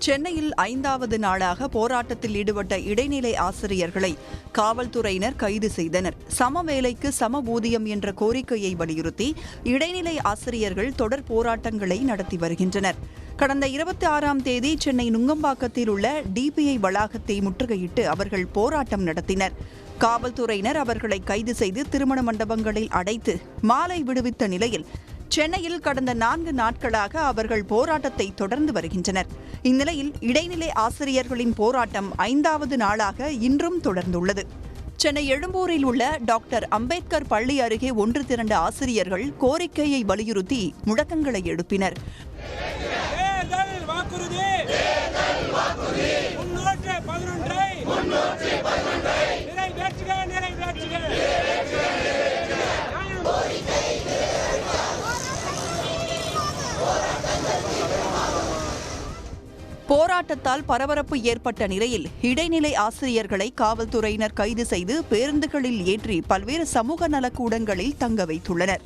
சென்னையில் 5வது நாளாக போராட்டத்தில் ஈடுபட்ட இடைநிலை ஆசிரியர்களை காவல்துறையினர் கைது செய்தனர். சம வேலைக்கு சம ஊதியம் என்ற கோரிக்கையை வலியுறுத்தி இடைநிலை ஆசிரியர்கள் தொடர் போராட்டங்களை நடத்தி வருகின்றனர். கடந்த 26ஆம் தேதி சென்னை நுங்கம்பாக்கத்தில் உள்ள டிபிஐ வளாகத்தை முற்றுகையிட்டு அவர்கள் போராட்டம் நடத்தினர். காவல்துறையினர் அவர்களை கைது செய்து திருமண மண்டபங்களில் அடைத்து மாலை விடுவித்த நிலையில் சென்னையில் கடந்த 4 நாட்களாக அவர்கள் போராட்டத்தை தொடர்ந்து வருகின்றனர். இந்நிலையில் இடைநிலை ஆசிரியர்களின் போராட்டம் 5வது நாளாக இன்றும் தொடர்ந்துள்ளது. சென்னை எழும்பூரில் உள்ள டாக்டர் அம்பேத்கர் பள்ளி அருகே ஒன்று திரண்ட ஆசிரியர்கள் கோரிக்கையை வலியுறுத்தி முழக்கங்களை எழுப்பினர். போராட்டத்தால் பரபரப்பு ஏற்பட்ட நிலையில் இடைநிலை ஆசிரியர்களை காவல்துறையினர் கைது செய்து பேருந்துகளில் ஏற்றி பல்வேறு சமூக நலக்கூடங்களில் தங்க வைத்துள்ளனர்.